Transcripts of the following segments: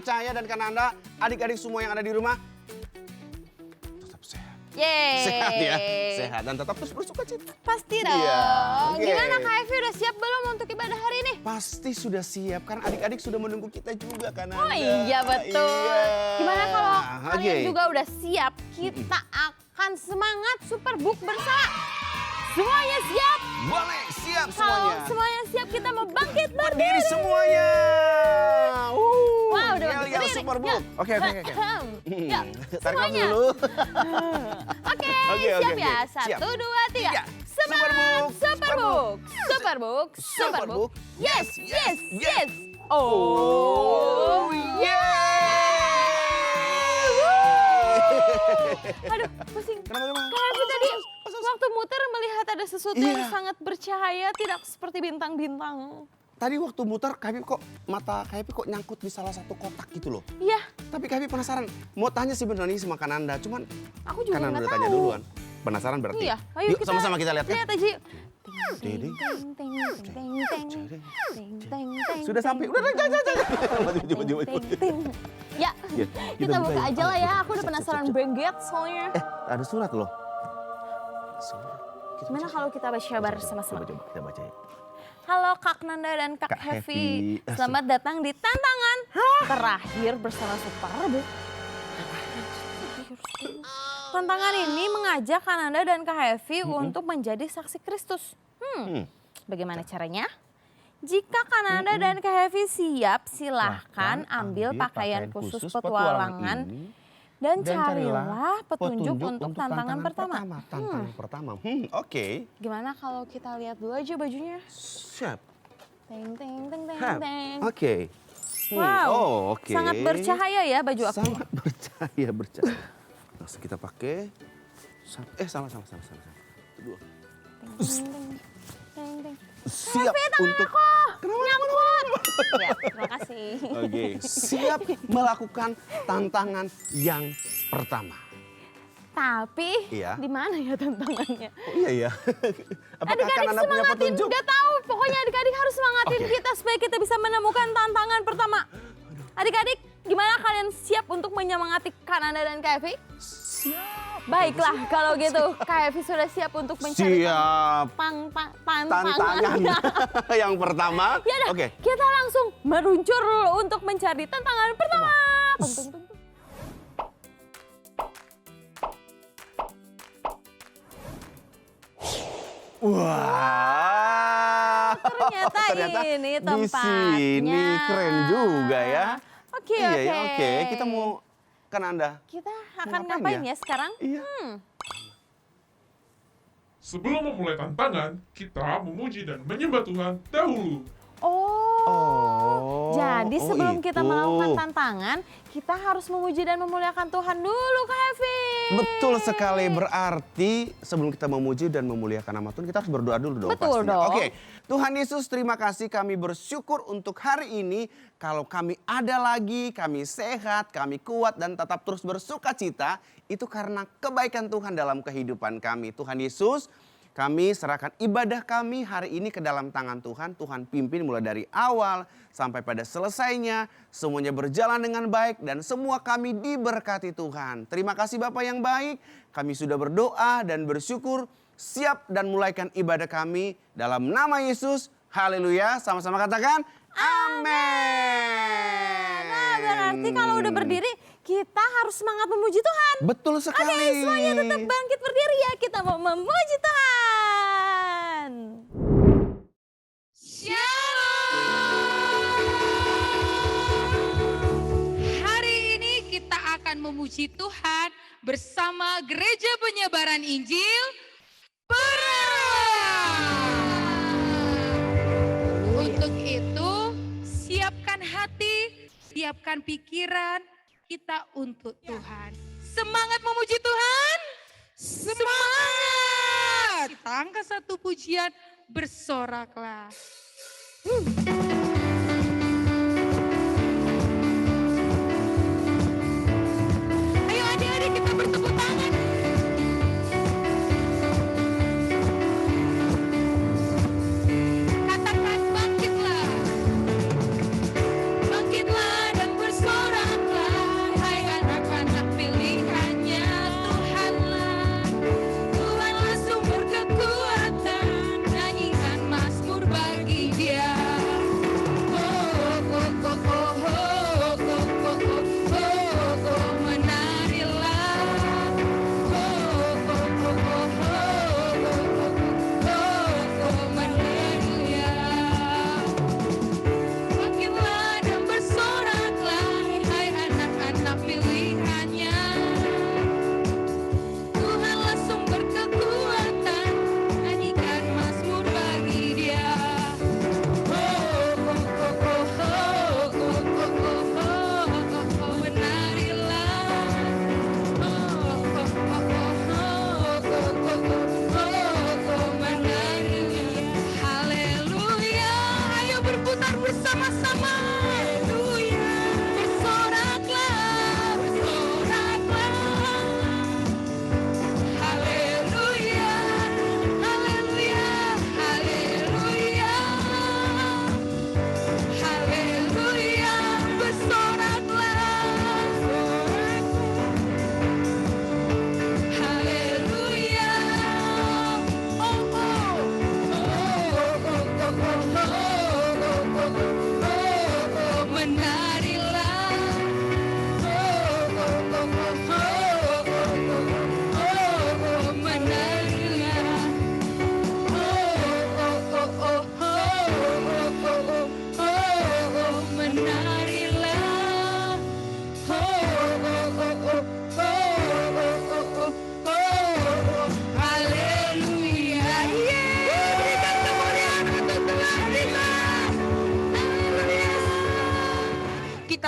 percaya dan Kananda, adik-adik semua yang ada di rumah tetap sehat. Yeay. Sehat ya, sehat dan tetap terus bersuka cita. Pasti dong. Iya, oke. Gimana Kak Evi udah siap belum untuk ibadah hari ini? Pasti sudah siap karena adik-adik sudah menunggu kita juga Kananda. Oh iya betul. Iya. Gimana kalau kalian Oke. juga udah siap? Kita akan semangat Superbook bersama. Semuanya siap? Boleh, siap Kalau semuanya. semuanya siap kita mau bangkit Berdiri berdiri. semuanya. Wow, udah Yel, yel, berdiri. Superbook. Oke. Ya, Tarik semuanya. dulu. Oke, Oke, siap oke. ya? Siap. 1, 2, 3. Tiga. Semangat Superbook. Superbook. Superbook. Superbook. Yes, yes, yes. Oh, Aduh, pusing. Kenapa? Kak Evi tadi waktu muter melihat ada sesuatu yang Iya. sangat bercahaya, tidak seperti bintang-bintang. Tadi waktu muter mata Kak Evi kok nyangkut di salah satu kotak gitu loh. Iya, Tapi Kak Evi penasaran, mau tanya sebenarnya sama Kananda, cuman aku juga Kananda nggak udah tahu. tanya duluan. Penasaran berarti? Iya, ayo Yuk sama-sama kita lihat kan? Lihat aja. yuk. Dedeng. Teng, teng, teng, teng, teng, teng, teng, teng, Sudah sampai, teng, udah teng, jangan. teng, teng, teng. Ya, Ya, kita buka buka ya. aja lah ya. Aku udah Cek, penasaran cek, cek. banget soalnya. Ada surat loh. Surat. Kita Gimana baca. kalau kita baca Coba, bersama-sama? coba kita baca ya. Halo Kak Nanda dan Kak Kak Hevi. Hevi. Selamat datang di tantangan terakhir bersama Superbook. Tantangan ini mengajak Kak Nanda dan Kak Hevi untuk menjadi saksi Kristus. Bagaimana caranya? Jika Kak Nanda dan Kak Hevi siap, silahkan ambil pakaian khusus petualangan ini dan dan carilah petunjuk untuk tantangan pertama. Tantangan pertama. Oke. Gimana kalau kita lihat dulu aja bajunya? Siap. Teng teng teng teng Hap. teng. Oke. Wow, Oh, oke. sangat bercahaya ya baju aku. Sangat bercahaya. Langsung kita pakai. Sama. Itu dua. Teng teng teng teng. Siap Hevi, tangan untuk aku nyangkut. Ya, terima kasih. Oke, siap melakukan tantangan yang pertama. Tapi Iya. di mana ya tantangannya? Oh iya ya. Apakah Adik-adik Kananda punya semangatin, petunjuk? nggak tahu. Pokoknya adik-adik harus semangatin Oke. kita supaya kita bisa menemukan tantangan pertama. Adik-adik, gimana kalian siap untuk menyemangati Kananda dan Kak Evi? Siap. Baiklah, kalau gitu Kak Evi sudah siap untuk mencari Siap. tantangan. Tantangan yang pertama. Ya udah, Oke. kita langsung meluncur untuk mencari tantangan pertama. Tung, tung, tung, tung. Wah. Ternyata ini di tempatnya. sini keren juga ya. Oke, Iya, oke. ya, oke. Kita mau Kananda. Kita Mau akan ngapain ngapain ya? ya sekarang? Iya. Sebelum memulai tantangan, kita memuji dan menyembah Tuhan dahulu. Oh, jadi oh sebelum kita itu. melakukan tantangan, kita harus memuji dan memuliakan Tuhan dulu, Kak Evi. Betul sekali, berarti sebelum kita memuji dan memuliakan nama Tuhan, kita harus berdoa dulu dong Betul pastinya. dong. Oke, Tuhan Yesus terima kasih, kami bersyukur untuk hari ini. Kalau kami ada lagi, kami sehat, kami kuat dan tetap terus bersuka cita, itu karena kebaikan Tuhan dalam kehidupan kami. Tuhan Yesus, kami serahkan ibadah kami hari ini ke dalam tangan Tuhan. Tuhan pimpin mulai dari awal sampai pada selesainya. Semuanya berjalan dengan baik dan semua kami diberkati Tuhan. Terima kasih Bapak yang baik. Kami sudah berdoa dan bersyukur. Siap dan mulaikan ibadah kami dalam nama Yesus. Haleluya. Sama-sama katakan amin. Nah, berarti kalau udah berdiri, kita harus semangat memuji Tuhan. Betul Oke, sekali. semuanya tetap bangkit berdiri ya. Kita mau memuji Tuhan. Hari ini kita akan memuji Tuhan bersama Gereja Penyebaran Injil Perang. Untuk itu, siapkan hati, siapkan pikiran kita untuk Tuhan. Semangat memuji Tuhan. Semangat. Kita angkat satu pujian, bersoraklah. Ayo adik-adik kita bertepuk tangan. Katakan bangkitlah. Bangkitlah dan bersorak.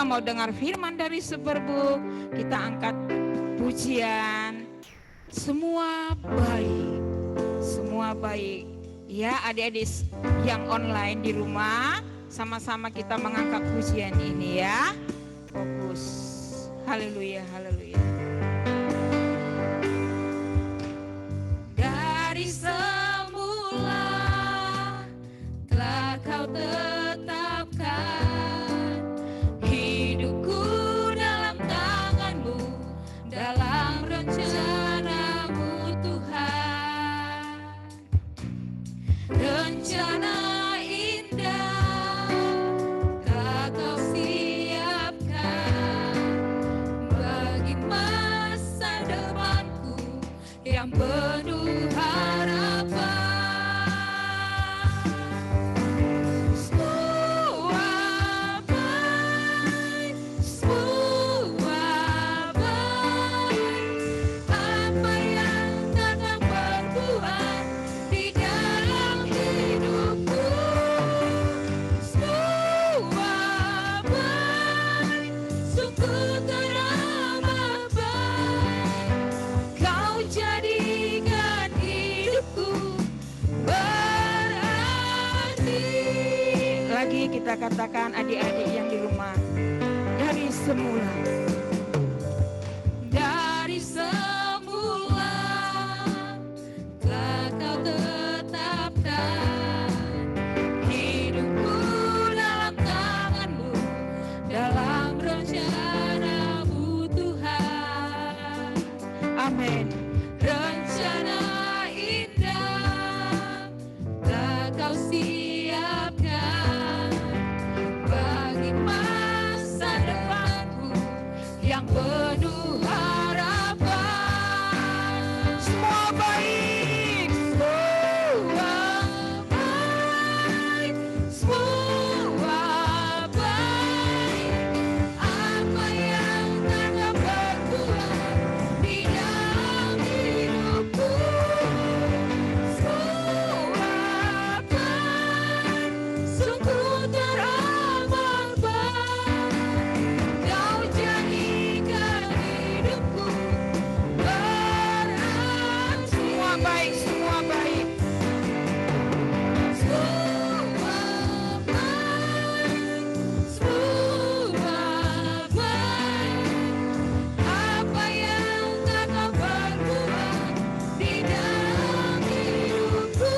kita mau dengar firman dari Superbook, kita angkat pujian. Semua baik, semua baik. Ya, adik-adik yang online di rumah, sama-sama kita mengangkat pujian ini ya. Fokus. Haleluya, haleluya. Dari semula telah kau tetapkan hidupku dalam tangan-Mu, dalam rencana-Mu Tuhan. Rencana indah telah kau siapkan bagi masa depanku yang penuh harapan. Semua baik, semua baik. Apa yang Kakak perbuat di dalam hidupku, semua baik, sungguh teramat baik. Kau jadikan hidupku berarti. Lagi kita katakan adik-adik yang di rumah, dari semula. Dari semula telah kau tetapkan hidupku dalam tangan-Mu, dalam rencana-Mu Tuhan. Amin. Rencana indah telah kau siapkan bagi masa depanku yang penuh harapan. Semua baik, semua baik, semua baik. Apa yang Kakak perbuat di dalam hidupku, semua baik, sungguh teramat baik. Kau jadikan hidupku berarti. Semua baik, semua baik. Semua baik, semua baik. Apa yang Kakak perbuat di dalam hidupku,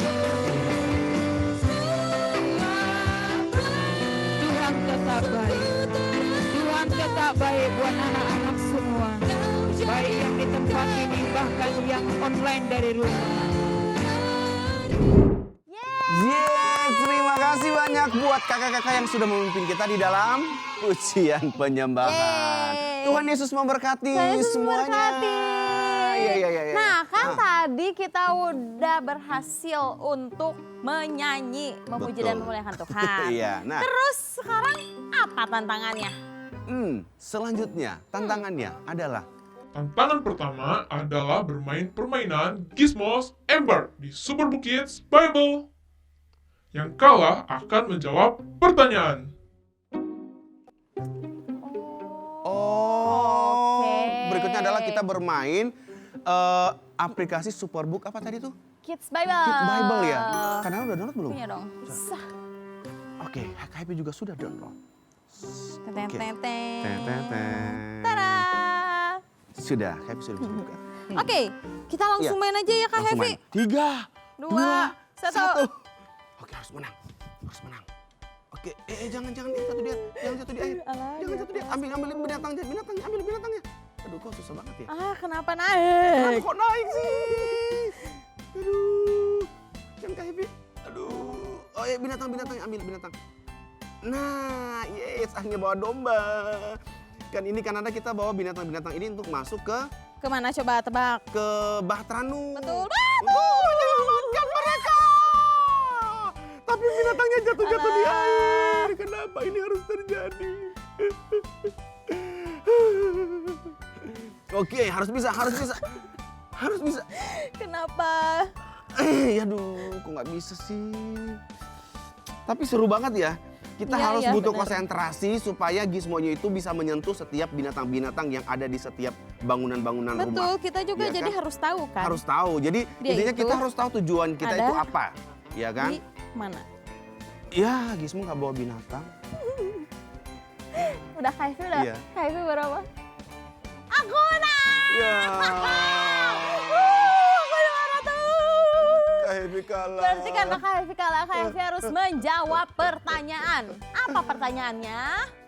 semua baik. Tuhan tetap baik. Tuhan tetap baik buat anak-anak semua. Baik yang di tempat ini, bahkan yang online dari rumah. Yeay, terima kasih banyak buat kakak-kakak yang sudah memimpin kita di dalam pujian penyembahan. Yeay. Tuhan Yesus memberkati Tuhan Yesus semuanya. memberkati. Iya. Nah, kan tadi kita udah berhasil untuk menyanyi, memuji Betul. dan memuliakan Tuhan. Iya, nah. Terus sekarang apa tantangannya? Selanjutnya tantangannya adalah Tantangan pertama adalah bermain permainan Gizmos Ember di Superbook Kids Bible. Yang kalah akan menjawab pertanyaan. Oke. Berikutnya adalah kita bermain aplikasi Superbook apa tadi tuh? Kids Bible. Kids Bible ya. Karena udah download belum? Punya dong. Sah. Oke, HKP juga sudah download. Teteng, Oke. teteng. Teteng. Tada. Sudah, HKP sudah bisa buka. Oke, kita langsung Iya. main aja ya Kak Langsung Hevi. main. 3, 2, 1. Oke, harus menang. Harus menang. Oke, jangan lihat satu dia. Jangan jatuh di air. Jangan jatuh di air. Ambil binatangnya, ambil binatangnya. Aduh, kok susah banget ya. Kenapa Kenapa naik? kok naik sih? Aduh. Jangan Kak Hevi. Aduh. Oh ya, binatangnya, ambil binatang. Nah, yes, akhirnya bawa domba. Kan ini Kanada kita bawa binatang-binatang ini untuk masuk ke Kemana coba tebak? Bahtranus. Betul. Menyelamatkan mereka. Tapi binatangnya jatuh-jatuh di Alah. air. Kenapa ini harus terjadi? Oke, harus bisa. Kenapa? Aduh, kok nggak bisa sih? Tapi seru banget ya. Kita Iya, harus iya, butuh benar. konsentrasi supaya gizmonya itu bisa menyentuh setiap binatang-binatang yang ada di setiap bangunan-bangunan rumah. Betul, kita juga Iya jadi kan? harus tahu kan. Harus tahu. Jadi Dia intinya itu kita harus tahu tujuan kita ada itu apa. Ya kan? Di mana? Ya, Gizmo nggak bawa binatang. Udah KFV udah? Iya. KFV berapa? Aku menang! Ya. Aku juara tuh. KFV kalah. Berarti karena KFV kalah, KFV harus menjawab pertanyaan. Apa pertanyaannya?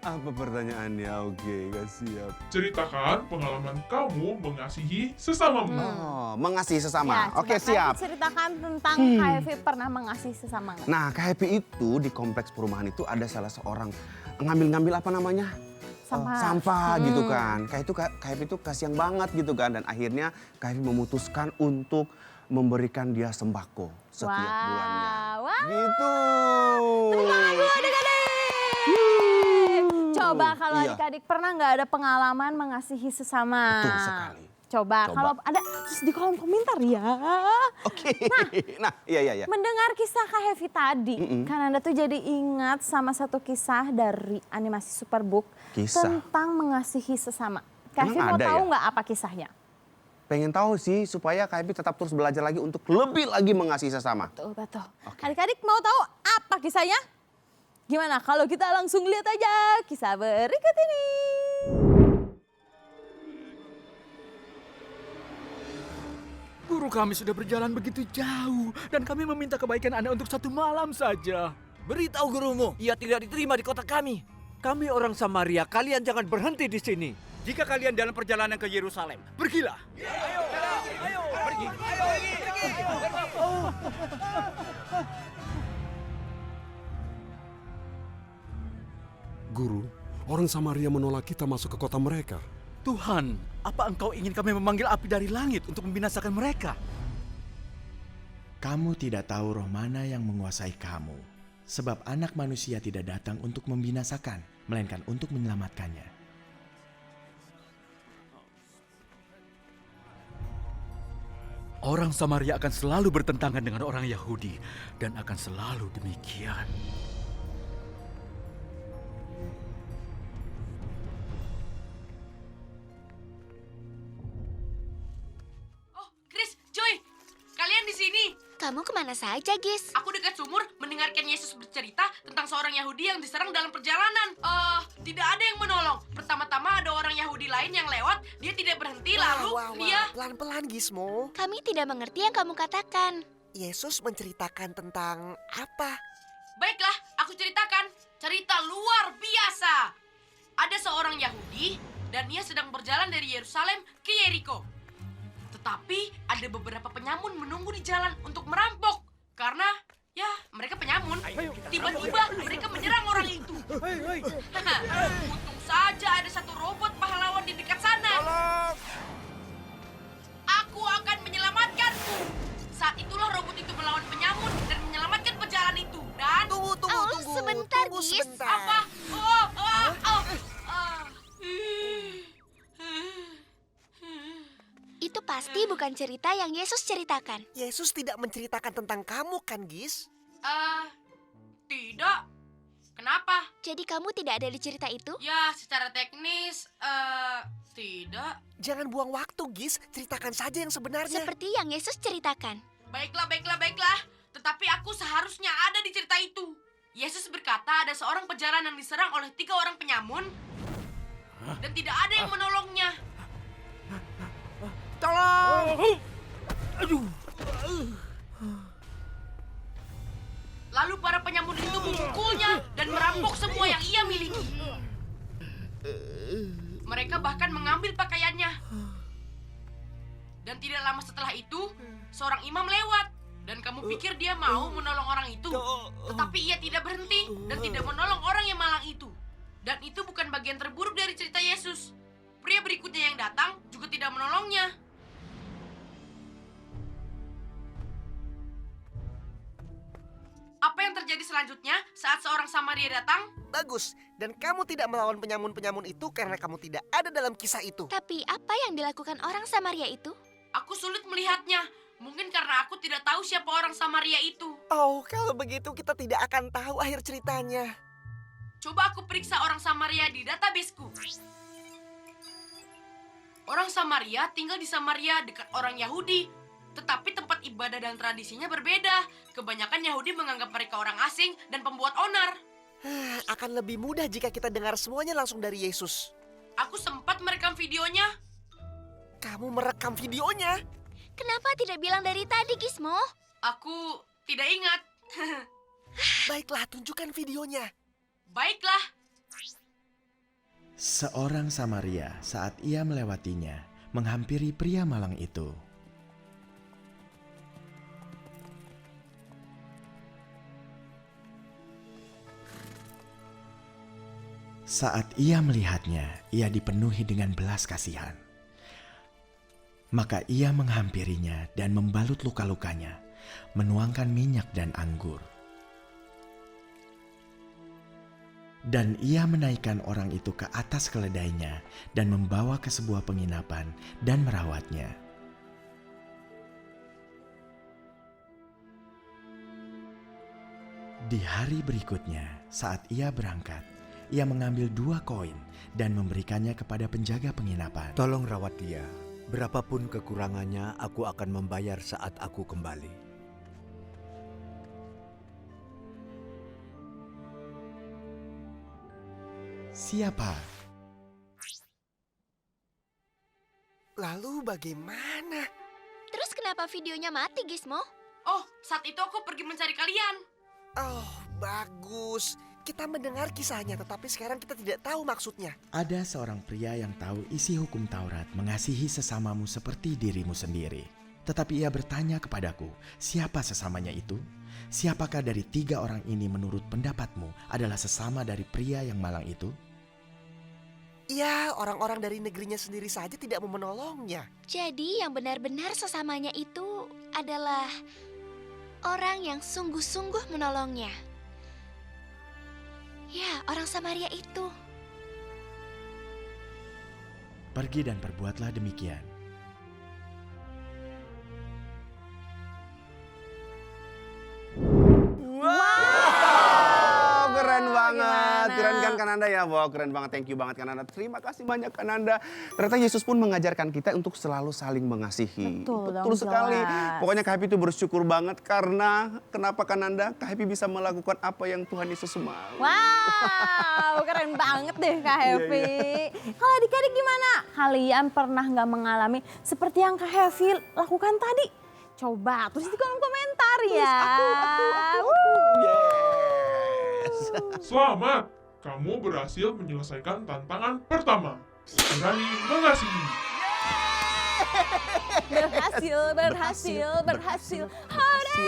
Apa pertanyaannya? Oke, gak siap. Ceritakan pengalaman kamu mengasihi sesamamu. Oh, mengasihi sesama. Ya, coba Oke, KFV siap. ceritakan tentang KFV pernah mengasihi sesama nggak? Nah, KFV itu di kompleks perumahan itu ada salah seorang ngambil-ngambil apa namanya? Sampah. Sampah gitu kan. KFV itu kasihan banget gitu kan. Dan akhirnya KFV memutuskan untuk memberikan dia sembako setiap bulannya. Wah. Gitu. Adik-adik. Coba kalau Iya. adik-adik pernah nggak ada pengalaman mengasihi sesama? Betul sekali. Coba kalau ada terus di kolom komentar ya. Oke. Nah, iya. Mendengar kisah Kak Hevi tadi, kan Anda tuh jadi ingat sama satu kisah dari animasi Superbook Kisah? tentang mengasihi sesama. Kak Emang Hevi mau ada tahu ya? nggak apa kisahnya? Pengen tahu sih supaya KFV tetap terus belajar lagi untuk lebih lagi mengasihi sesama. Betul. Adik-adik mau tahu apa kisahnya? Gimana kalau kita langsung lihat aja kisah berikut ini. Guru kami sudah berjalan begitu jauh dan kami meminta kebaikan Anda untuk 1 malam saja. Beritahu gurumu, ia tidak diterima di kota kami. Kami orang Samaria, kalian jangan berhenti di sini. Jika kalian dalam perjalanan ke Yerusalem, pergilah. Guru, orang Samaria menolak kita masuk ke kota mereka. Tuhan, apa engkau ingin kami memanggil api dari langit untuk membinasakan mereka? Kamu tidak tahu roh mana yang menguasai kamu. Sebab anak manusia tidak datang untuk membinasakan, melainkan untuk menyelamatkannya. Orang Samaria akan selalu bertentangan dengan orang Yahudi dan akan selalu demikian. Oh, Chris, Joy, kalian di sini. Kamu kemana saja, Gis? Aku dekat sumur mendengarkan Yesus bercerita tentang seorang Yahudi yang diserang dalam perjalanan. Tidak ada yang menolong. Pertama-tama ada orang Yahudi lain yang lewat, dia tidak berhenti, lalu dia... Pelan-pelan, Gizmo. Kami tidak mengerti yang kamu katakan. Yesus menceritakan tentang apa? Baiklah, aku ceritakan. Cerita luar biasa. Ada seorang Yahudi dan ia sedang berjalan dari Yerusalem ke Yeriko. Tetapi ada beberapa penyamun menunggu di jalan untuk merampok. Karena, ya, mereka penyamun. Tiba-tiba mereka menyerang orang itu. Untung saja ada satu robot pahlawan di dekat sana. Aku akan menyelamatkanmu. Saat itulah robot itu melawan penyamun dan menyelamatkan pejalan itu. Dan... Tunggu. Sebentar, Tunggu Gis. sebentar. Apa? Itu pasti bukan cerita yang Yesus ceritakan. Yesus tidak menceritakan tentang kamu kan, Gis? Tidak. Kenapa? Jadi kamu tidak ada di cerita itu? Ya, secara teknis, tidak. Jangan buang waktu, Gis. Ceritakan saja yang sebenarnya. Seperti yang Yesus ceritakan. Baiklah. Tetapi aku seharusnya ada di cerita itu. Yesus berkata ada seorang pejalan yang diserang oleh 3 orang penyamun. Dan tidak ada yang menolongnya. Tolong! Lalu para penyamun itu memukulnya dan merampok semua yang ia miliki. Mereka bahkan mengambil pakaiannya. Dan tidak lama setelah itu, seorang imam lewat. Dan kamu pikir dia mau menolong orang itu. Tetapi ia tidak berhenti dan tidak menolong orang yang malang itu. Dan itu bukan bagian terburuk dari cerita Yesus. Pria berikutnya yang datang juga tidak menolongnya. Apa yang terjadi selanjutnya saat seorang Samaria datang? Bagus. Dan kamu tidak melawan penyamun-penyamun itu karena kamu tidak ada dalam kisah itu. Tapi apa yang dilakukan orang Samaria itu? Aku sulit melihatnya. Mungkin karena aku tidak tahu siapa orang Samaria itu. Oh, kalau begitu kita tidak akan tahu akhir ceritanya. Coba aku periksa orang Samaria di databaseku. Orang Samaria tinggal di Samaria dekat orang Yahudi. Tetapi tempat ibadah dan tradisinya berbeda. Kebanyakan Yahudi menganggap mereka orang asing dan pembuat onar. Akan lebih mudah jika kita dengar semuanya langsung dari Yesus. Aku sempat merekam videonya. Kamu merekam videonya? Kenapa tidak bilang dari tadi, Gizmo? Aku tidak ingat. Baiklah, tunjukkan videonya. Baiklah. Seorang Samaria saat ia melewatinya menghampiri pria malang itu. Saat ia melihatnya, ia dipenuhi dengan belas kasihan. Maka ia menghampirinya dan membalut luka-lukanya, menuangkan minyak dan anggur. Dan ia menaikkan orang itu ke atas keledainya dan membawa ke sebuah penginapan dan merawatnya. Di hari berikutnya, saat ia berangkat, ia mengambil 2 koin dan memberikannya kepada penjaga penginapan. Tolong rawat dia. Berapapun kekurangannya, aku akan membayar saat aku kembali. Siapa? Lalu bagaimana? Terus kenapa videonya mati, Gizmo? Oh, saat itu aku pergi mencari kalian. Oh, bagus. Kita mendengar kisahnya, tetapi sekarang kita tidak tahu maksudnya. Ada seorang pria yang tahu isi hukum Taurat, mengasihi sesamamu seperti dirimu sendiri. Tetapi ia bertanya kepadaku, siapa sesamanya itu? Siapakah dari 3 orang ini menurut pendapatmu adalah sesama dari pria yang malang itu? Ya, orang-orang dari negerinya sendiri saja tidak mau menolongnya. Jadi yang benar-benar sesamanya itu adalah orang yang sungguh-sungguh menolongnya. Ya, orang Samaria itu. Pergi dan perbuatlah demikian. Wow, keren banget. Keren kan Kananda ya? Wow, keren banget. Thank you banget Kananda. Terima kasih banyak Kananda. Ternyata Yesus pun mengajarkan kita untuk selalu saling mengasihi. Betul sekali. jelas. Pokoknya Kak Happy itu bersyukur banget karena kenapa Kananda? Kak Happy bisa melakukan apa yang Tuhan Yesus mau. Wow, keren banget deh Kak Happy. Kalau adik-adik gimana? Kalian pernah nggak mengalami seperti yang Kak Happy lakukan tadi? Coba tulis di kolom komentar ya. Aku. Yes. Selamat, kamu berhasil menyelesaikan tantangan pertama. Berani mengasihi. Berhasil. Hore!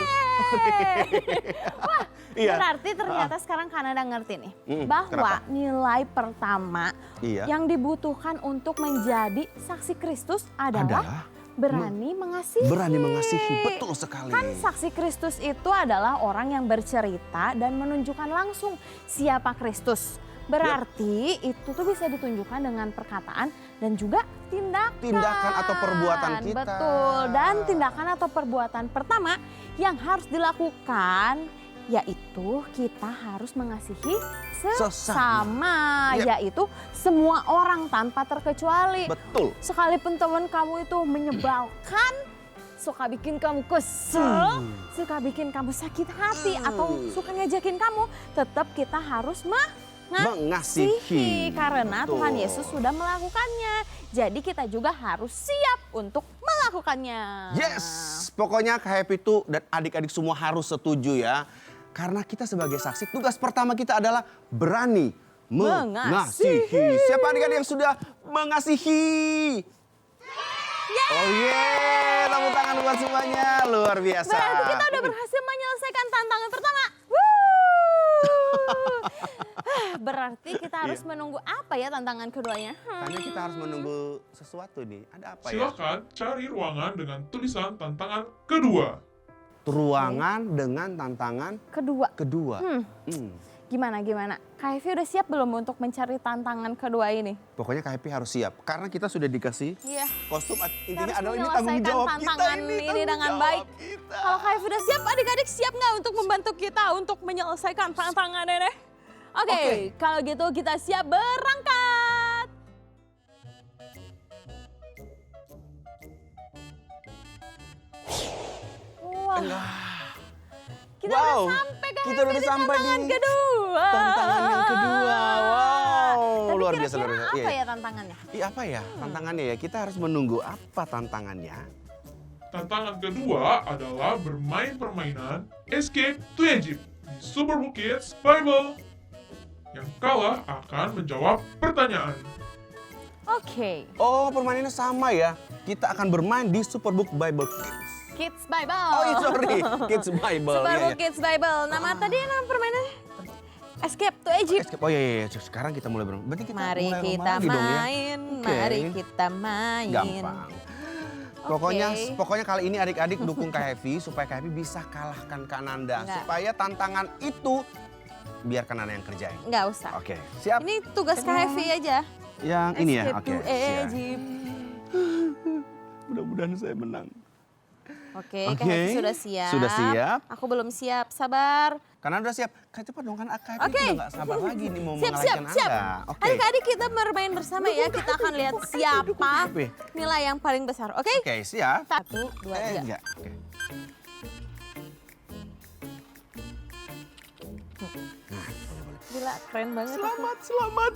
Wah, Iya. berarti ternyata sekarang Kanada ngerti nih. kenapa? Bahwa nilai pertama Iya. yang dibutuhkan untuk menjadi saksi Kristus adalah berani mengasihi. Berani mengasihi, betul sekali. Kan saksi Kristus itu adalah orang yang bercerita dan menunjukkan langsung siapa Kristus. Berarti itu tuh bisa ditunjukkan dengan perkataan dan juga tindakan. Tindakan atau perbuatan kita. Betul, dan tindakan atau perbuatan pertama yang harus dilakukan yaitu kita harus mengasihi sesama, Yep. yaitu semua orang tanpa terkecuali. Betul. Sekalipun teman kamu itu menyebalkan, suka bikin kamu kesel, suka bikin kamu sakit hati, atau suka ngejekin kamu, tetap kita harus mengasihi. Karena Betul. Tuhan Yesus sudah melakukannya. Jadi kita juga harus siap untuk melakukannya. Yes, pokoknya Kak Happy itu dan adik-adik semua harus setuju ya. Karena kita sebagai saksi, tugas pertama kita adalah berani mengasihi. Siapa adik-adik yang sudah mengasihi? Oh yeah, tepuk tangan buat semuanya, luar biasa. Berarti kita udah berhasil menyelesaikan tantangan pertama. Berarti kita harus menunggu apa ya tantangan keduanya? Kayaknya kita harus menunggu sesuatu nih. Ada apa ya? Silakan cari ruangan dengan tulisan tantangan kedua. Ruangan dengan tantangan Kedua. Hmm. Gimana? Kak Evi udah siap belum untuk mencari tantangan kedua ini? Pokoknya Kak Happy harus siap. Karena kita sudah dikasih Iya. kostum. Intinya Harus adalah ini tanggung menyelesaikan jawab kita tantangan ini. ini tanggung dengan jawab baik. kita. Kalau Kak Evi udah siap, adik-adik siap nggak untuk membantu kita untuk menyelesaikan tantangan ini? Oke, kalau gitu kita siap berangkat. Wah. Kita Wow, udah sampai ke kita udah sampai tantangan di kedua. tantangan yang kedua. Wow, Tapi luar biasa, kira-kira luar biasa. apa Iya. ya tantangannya? Iya, apa ya tantangannya ya? Kita harus menunggu apa tantangannya. Tantangan kedua adalah bermain permainan Escape to Egypt di Superbook Kids Bible. Yang kalah akan menjawab pertanyaan. Oke, Oh, permainannya sama ya. Kita akan bermain di Superbook Bible Kids. Kids Bible. Oh, iya, sorry, Kids Bible. Superbook Iya, iya. Kids Bible. Nama tadi nama permainannya Escape to Egypt. Escape. Oh iya, iya, iya. Sekarang kita mulai bermain. Berarti kita Mari mulai kita lagi dong ya. main, Oke. mari kita main. Gampang. Pokoknya kali ini adik-adik dukung Kak Hevi supaya Kak Hevi bisa kalahkan Kak Nanda. Enggak. Supaya tantangan itu biar Kak Nanda yang kerjain. Nggak usah. Oke, siap. Ini tugas Kak Hevi aja. Yang ini ya, Escape oke. to siap. Egypt. Mudah-mudahan saya menang. Oke, Kak Oke, Hevi sudah siap. sudah siap. Aku belum siap, sabar. Karena udah siap. Kak cepat dong kan Kak Hevi Oke. udah gak sabar lagi nih mau Siap, siap, mengalahkan siap. Anda. Oke. Adik-adik kita bermain bersama ya. Kita akan lihat siapa Oke. nilai yang paling besar. Oke? Oke, siap. 1, 2, 3. Enggak. Oke. Gila, keren banget. aku. Selamat.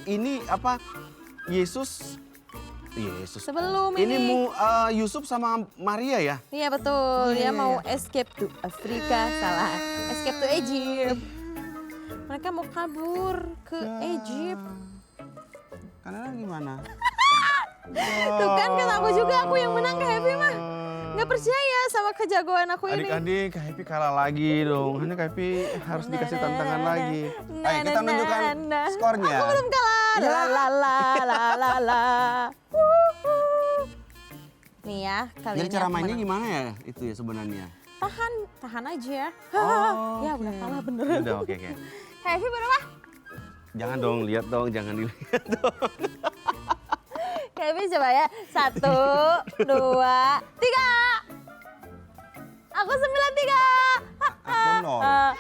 Ini apa? Yesus. Sebelum Ini ini. Yusuf sama Maria ya? Iya betul, dia iya, mau iya. escape to Afrika, salah. Escape to Egypt. Mereka mau kabur ke Egypt. Karena gimana? Tuh kan kata aku juga, aku yang menang Kak Happy mah. Nggak percaya sama kejagoan aku ini. Adik-adik, Kak Happy kalah lagi dong. Hanya Kak Happy harus dikasih tantangan lagi. Ayo kita menunjukkan skornya. Aku belum kalah. Ya. La la la la la la. Wuhu. Nih ya, kali Jadi ini cara aku mainnya menang. gimana ya itu ya sebenarnya? Tahan aja. Oh, Ya udah kalah beneran. Udah oke. Kak Happy berapa? Jangan dong, lihat dong, jangan dilihat dong. Kak Happy coba ya. 1, 2, 3. Aku 93. Aku 0.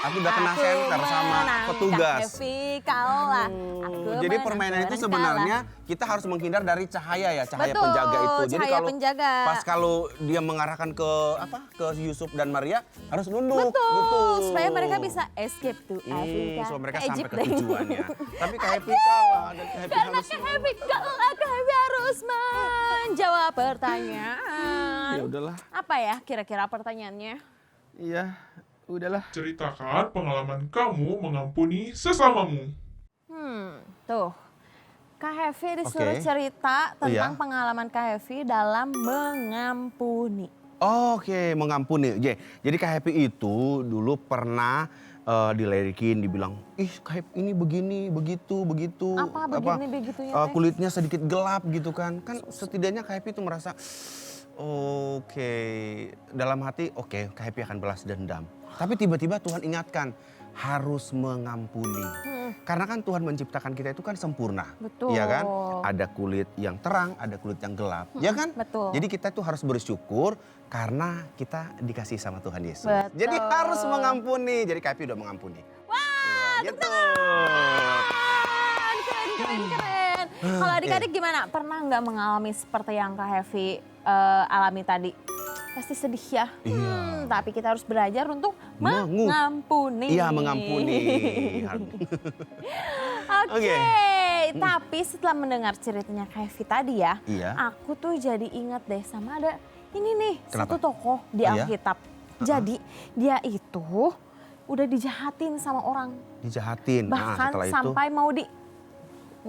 Aku udah kena senter sama petugas. Kak Happy kalah. Aku Jadi menang, permainan itu kalah. sebenarnya kita harus menghindar dari cahaya ya, cahaya Betul, penjaga itu. Jadi cahaya kalau penjaga. pas kalau dia mengarahkan ke Yusuf dan Maria harus nunduk Betul, gitu. supaya mereka bisa escape to Afrika. Supaya mereka ke sampai Egypt ke deh. tujuannya. Tapi Kak Happy kalah dan Kak Happy Karena harus Kak Happy kalah, Kak Happy harus menjawab pertanyaan. Ya udahlah. Apa ya kira-kira pertanyaannya? Iya, udahlah. Ceritakan pengalaman kamu mengampuni sesamamu. Tuh. Kak Happy disuruh Oke. cerita tentang Iya. pengalaman Kak Happy dalam mengampuni. Oke, mengampuni. Jadi Kak Happy itu dulu pernah dilirikin, dibilang, ih Kak Happy ini begini, begitu. Apa begini, begitunya, Teh? Kulitnya sedikit gelap gitu kan. Kan setidaknya Kak Happy itu merasa, oke, dalam hati, oke, Kak Happy akan balas dendam. Tapi tiba-tiba Tuhan ingatkan, harus mengampuni. Karena kan Tuhan menciptakan kita itu kan sempurna. Betul. Iya kan? Ada kulit yang terang, ada kulit yang gelap. Ya kan? Betul. Jadi kita tuh harus bersyukur karena kita dikasih sama Tuhan Yesus. Betul. Jadi harus mengampuni. Jadi Kak Happy udah mengampuni. Wah, Gitu. keren. Kalau adik-adik gimana? Pernah nggak mengalami seperti yang Kak Happy alami tadi? Pasti sedih ya. Iya. Tapi kita harus belajar untuk Mengu- mengampuni. Iya, mengampuni. Oke, tapi setelah mendengar ceritanya Kak Happy tadi ya, Iya. aku tuh jadi ingat deh sama ada ini nih, Kenapa? satu tokoh di Oh, iya? Alkitab. Jadi dia itu udah dijahatin sama orang. Dijahatin. Bahkan setelah itu, sampai mau ini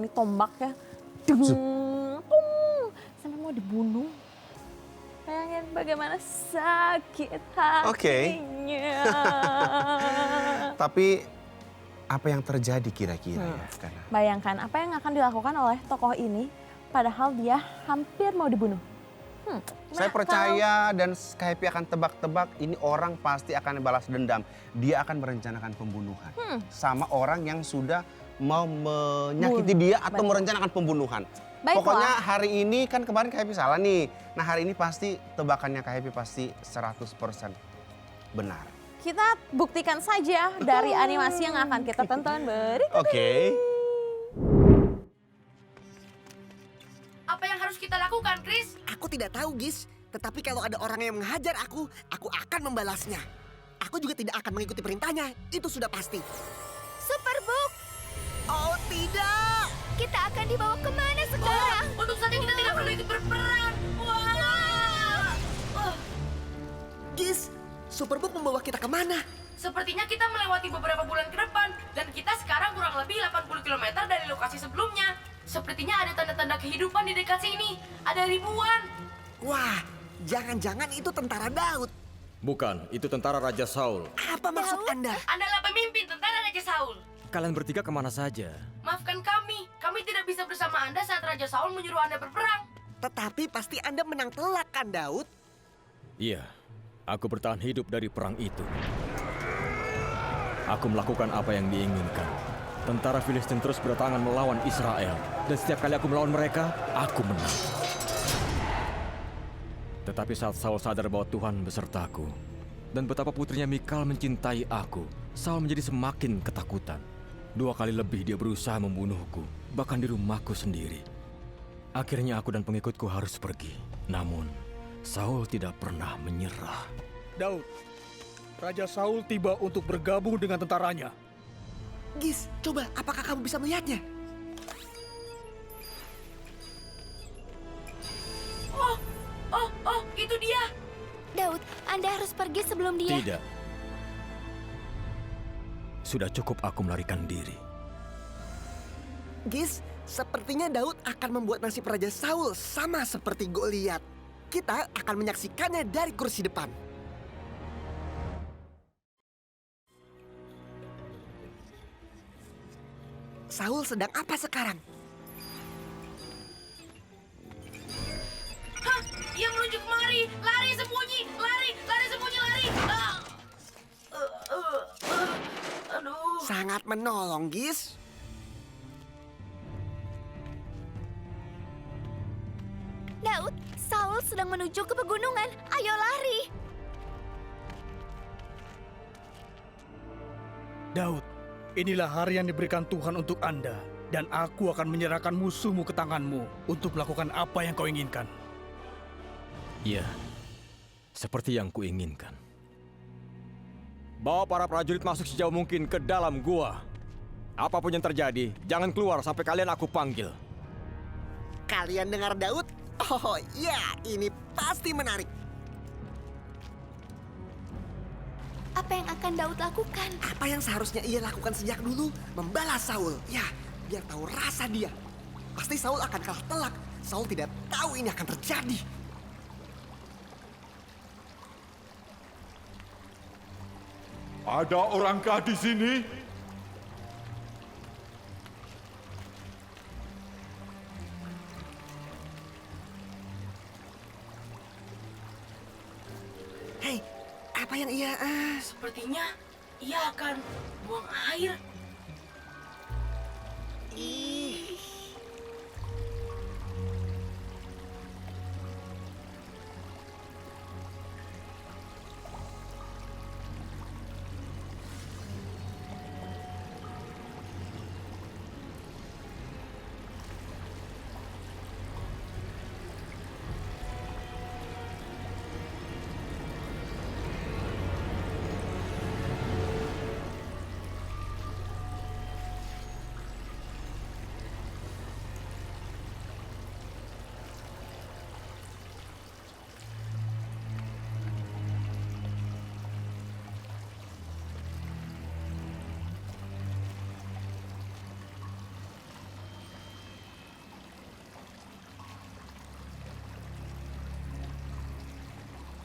tombak ya, dung, sampai mau dibunuh. Bayangin bagaimana sakit hatinya. tapi apa yang terjadi kira-kira ya? Karena Bayangkan apa yang akan dilakukan oleh tokoh ini padahal dia hampir mau dibunuh. saya percaya dan Kak Happy akan tebak-tebak ini orang pasti akan balas dendam. Dia akan merencanakan pembunuhan sama orang yang sudah mau menyakiti dia atau merencanakan pembunuhan. Baiklah. Pokoknya hari ini kan kemarin Kak Happy salah nih. Nah hari ini pasti tebakannya Kak Happy pasti 100% benar. kita buktikan saja dari animasi yang akan kita tonton berikut. Oke. Apa yang harus kita lakukan, Chris? Aku tidak tahu, Gis. Tetapi kalau ada orang yang menghajar aku akan membalasnya. Aku juga tidak akan mengikuti perintahnya, itu sudah pasti. Superbook, Oh tidak! kita akan dibawa kemana sekarang? Untuk saat ini kita tidak perlu ikut berperang. Wah. Gis, Superbook membawa kita kemana? Sepertinya kita melewati beberapa bulan ke depan dan kita sekarang kurang lebih 80 km dari lokasi sebelumnya. Sepertinya ada tanda-tanda kehidupan di dekat sini. Ada ribuan. Wah, jangan-jangan itu tentara Daud. Bukan, itu tentara Raja Saul. Apa maksud Anda? Adalah pemimpin tentara Raja Saul. Kalian bertiga kemana saja? Maafkan kami. Kami tidak bisa bersama Anda saat Raja Saul menyuruh Anda berperang. Tetapi pasti Anda menang telak kan, Daud? Iya, aku bertahan hidup dari perang itu. Aku melakukan apa yang diinginkan. Tentara Filistin terus berdatangan melawan Israel. Dan setiap kali aku melawan mereka, aku menang. Tetapi saat Saul sadar bahwa Tuhan besertaku, dan betapa putrinya Mikal mencintai aku, Saul menjadi semakin ketakutan. 2 kali lebih dia berusaha membunuhku, bahkan di rumahku sendiri. Akhirnya aku dan pengikutku harus pergi. Namun, Saul tidak pernah menyerah. Daud, Raja Saul tiba untuk bergabung dengan tentaranya. Gis, coba apakah kamu bisa melihatnya? Oh, itu dia. Daud, Anda harus pergi sebelum dia. Tidak. Sudah cukup aku melarikan diri. Gis, sepertinya Daud akan membuat nasib Raja Saul sama seperti Goliat. Kita akan menyaksikannya dari kursi depan. Saul sedang apa sekarang? Hah, ia menuju kemari. Lari sembunyi, lari sembunyi, lari. Aduh. Sangat menolong, Gis. Daud, Saul sedang menuju ke pegunungan. Ayo lari. Daud, inilah hari yang diberikan Tuhan untuk Anda. Dan aku akan menyerahkan musuhmu ke tanganmu untuk melakukan apa yang kau inginkan. Iya, seperti yang kuinginkan. Bawa para prajurit masuk sejauh mungkin ke dalam gua. Apapun yang terjadi, jangan keluar sampai kalian aku panggil. Kalian dengar Daud? Oh ya, ini pasti menarik. Apa yang akan Daud lakukan? Apa yang seharusnya ia lakukan sejak dulu? Membalas Saul. Ya, biar tahu rasa dia. Pasti Saul akan kalah telak. Saul tidak tahu ini akan terjadi. Ada orangkah di sini? Hei, apa yang ia... Sepertinya ia akan buang air. Ih.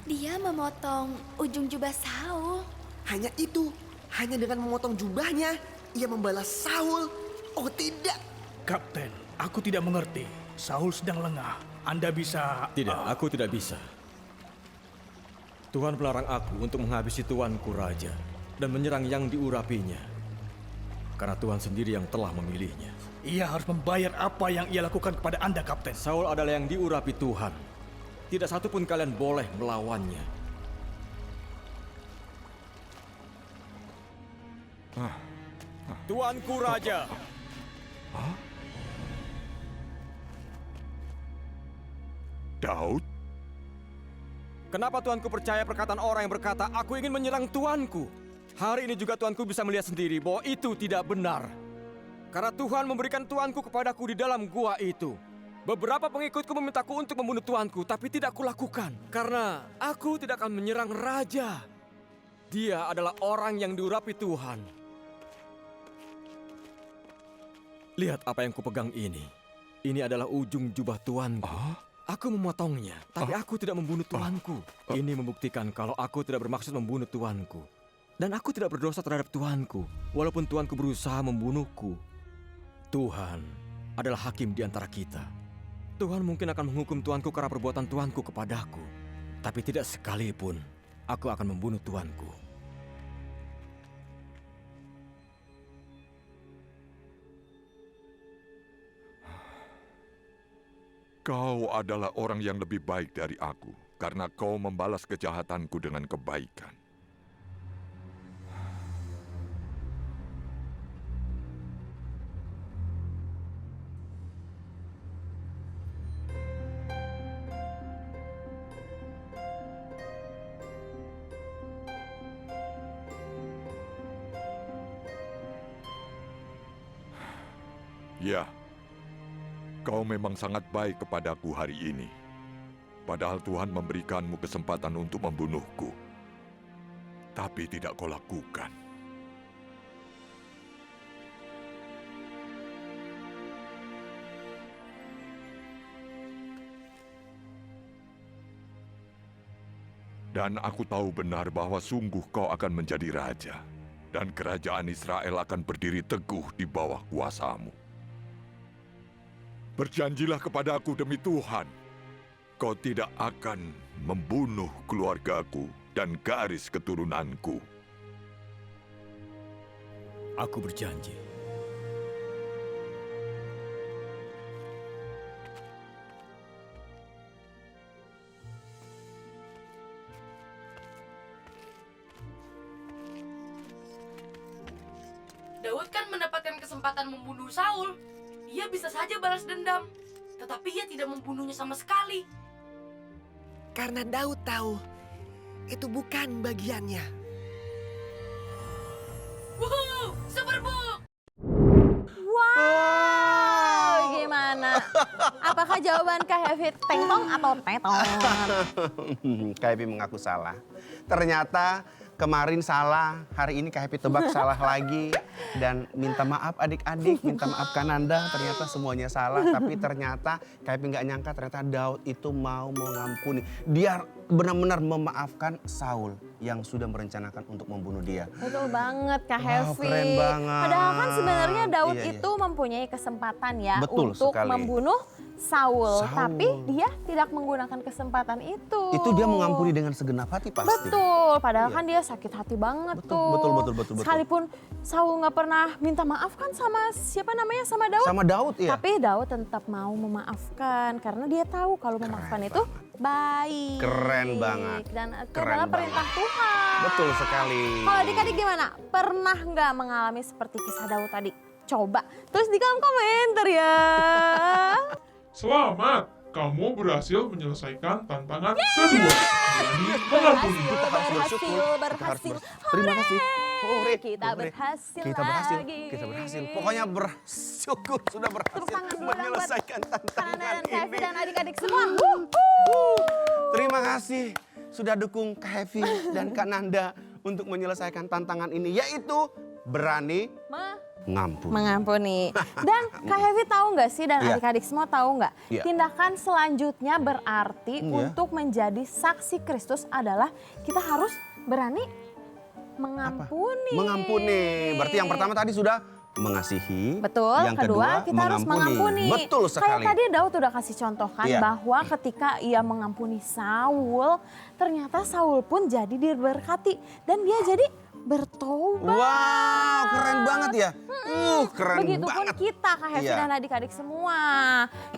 Dia memotong ujung jubah Saul. Hanya itu. Hanya dengan memotong jubahnya, ia membalas Saul. Oh tidak. Kapten, aku tidak mengerti. Saul sedang lengah. Anda bisa... Tidak, aku tidak bisa. Tuhan melarang aku untuk menghabisi tuanku raja dan menyerang yang diurapinya. Karena Tuhan sendiri yang telah memilihnya. Ia harus membayar apa yang ia lakukan kepada Anda, Kapten. Saul adalah yang diurapi Tuhan. Tidak satu pun kalian boleh melawannya. Tuanku Raja. Daud? Kenapa tuanku percaya perkataan orang yang berkata, aku ingin menyerang tuanku? Hari ini juga tuanku bisa melihat sendiri bahwa itu tidak benar. Karena Tuhan memberikan tuanku kepadaku di dalam gua itu. Beberapa pengikutku memintaku untuk membunuh tuanku, tapi tidak kulakukan. Karena aku tidak akan menyerang raja. Dia adalah orang yang diurapi Tuhan. Lihat apa yang kupegang ini. Ini adalah ujung jubah tuanku. Aku memotongnya, tapi aku tidak membunuh tuanku. Ini membuktikan kalau aku tidak bermaksud membunuh tuanku. Dan aku tidak berdosa terhadap tuanku, walaupun tuanku berusaha membunuhku. Tuhan adalah hakim di antara kita. Tuhan mungkin akan menghukum tuanku karena perbuatan tuanku kepadaku. Tapi tidak sekalipun aku akan membunuh tuanku. Kau adalah orang yang lebih baik dari aku, karena kau membalas kejahatanku dengan kebaikan. Ya, kau memang sangat baik kepadaku hari ini. Padahal Tuhan memberikanmu kesempatan untuk membunuhku. Tapi tidak kau lakukan. Dan aku tahu benar bahwa sungguh kau akan menjadi raja. Dan kerajaan Israel akan berdiri teguh di bawah kuasamu. Berjanjilah kepadaku demi Tuhan, kau tidak akan membunuh keluargaku dan garis keturunanku. Aku berjanji. Daud kan mendapatkan kesempatan membunuh Saul. Dia bisa saja balas dendam, tetapi ia tidak membunuhnya sama sekali. Karena Daud tahu itu bukan bagiannya. Wuhuu, Super Book! Wow, gimana? Apakah jawaban Kak Heavy tengtong atau tetong? Kak Happy mengaku salah. Ternyata kemarin salah, hari ini Kak Happy tebak salah lagi. Dan minta maaf adik-adik, minta maaf Kananda, ternyata semuanya salah. Tapi ternyata Kak Happy nggak nyangka ternyata Daud itu mau mengampuni. Dia benar-benar memaafkan Saul yang sudah merencanakan untuk membunuh dia. Betul banget Kak Wow, Heavy. keren banget. Padahal kan sebenarnya Daud Iya, iya. itu mempunyai kesempatan ya Betul untuk sekali. membunuh Saul. Saul. Tapi dia tidak menggunakan kesempatan itu. Itu dia mengampuni dengan segenap hati pasti. Betul, padahal Iya. kan dia sakit hati banget Betul, tuh. betul. Sekalipun Saul nggak pernah minta maaf kan sama siapa namanya, sama Daud. Sama Daud ya. Tapi Daud tetap mau memaafkan karena dia tahu kalau memaafkan itu baik. Keren banget. Dan itu Keren adalah perintah banget. Tuhan. Betul sekali. Kalau adik-adik gimana? Pernah nggak mengalami seperti kisah Daud tadi? Coba tulis di kolom komentar ya. Selamat, kamu berhasil menyelesaikan tantangan kedua. Berani mengampuni. Kita harus bersyukur. Berhasil. Terima kasih. Hore, Kita hore. berhasil Kita berhasil. lagi. Kita berhasil. Pokoknya bersyukur sudah berhasil tangan dulu dong buat menyelesaikan tantangan dan Kak Heavy ini. dan adik-adik semua. Terima kasih sudah dukung Kak Heavy dan Kak Nanda untuk menyelesaikan tantangan ini, yaitu berani ngampuni. Mengampuni. Dan Kak Heavy tahu nggak sih dan Iya. adik-adik semua tahu nggak? Iya. Tindakan selanjutnya berarti Iya. untuk menjadi saksi Kristus adalah kita harus berani mengampuni. Mengampuni. Berarti yang pertama tadi sudah mengasihi. Betul, Yang kedua kita harus mengampuni. Betul sekali. Kayak tadi Daud udah kasih contoh kan Iya. bahwa ketika ia mengampuni Saul, ternyata Saul pun jadi diberkati dan dia jadi bertobat. Wow, keren banget ya. Keren Begitupun banget. kita Kak Hevi Iya. dan adik-adik semua.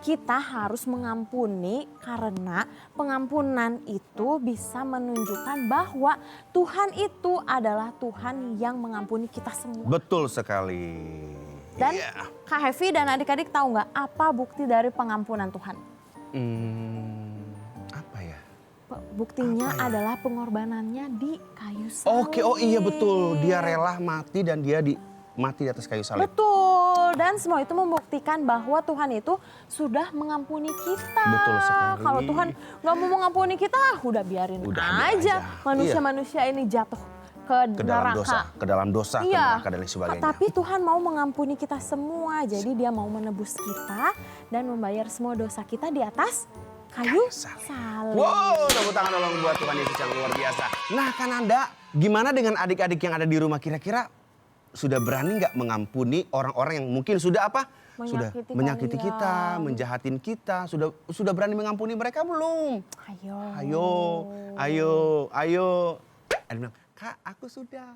Kita harus mengampuni karena pengampunan itu bisa menunjukkan bahwa Tuhan itu adalah Tuhan yang mengampuni kita semua. Betul sekali. Dan Iya. Kak Hevi dan adik-adik tahu nggak apa bukti dari pengampunan Tuhan? Apa ya? Buktinya adalah pengorbanannya di kayu salib. Oke, oh iya betul. Dia rela mati dan dia mati di atas kayu salib. Betul, dan semua itu membuktikan bahwa Tuhan itu sudah mengampuni kita. Betul sekali. Kalau Tuhan nggak mau mengampuni kita, udah biarin aja manusia-manusia ini jatuh ke dalam neraka. dosa, ke dalam dosa, ke Iya. neraka dan lain sebagainya. Tapi Tuhan mau mengampuni kita semua, jadi Dia mau menebus kita dan membayar semua dosa kita di atas kayu salib. Wow, tepuk tangan dong buat Tuhan Yesus yang luar biasa. Nah, Kananda, gimana dengan adik-adik yang ada di rumah? Kira-kira sudah berani nggak mengampuni orang-orang yang mungkin sudah apa? Sudah menyakiti kita, menjahatin kita. Sudah berani mengampuni mereka belum? Ayo. Ada bilang, Kak, aku sudah.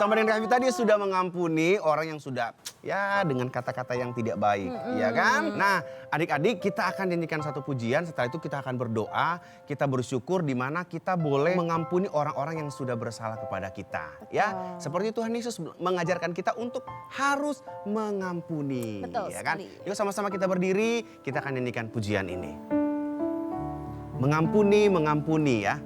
Sama dengan Kak Vita, dia sudah mengampuni orang yang sudah ya dengan kata-kata yang tidak baik, ya kan? Nah, adik-adik, kita akan nyanyikan satu pujian. Setelah itu kita akan berdoa, kita bersyukur di mana kita boleh mengampuni orang-orang yang sudah bersalah kepada kita. Ya, seperti Tuhan Yesus mengajarkan kita untuk harus mengampuni, ya kan? Yuk sama-sama kita berdiri, kita akan nyanyikan pujian ini. Mengampuni ya.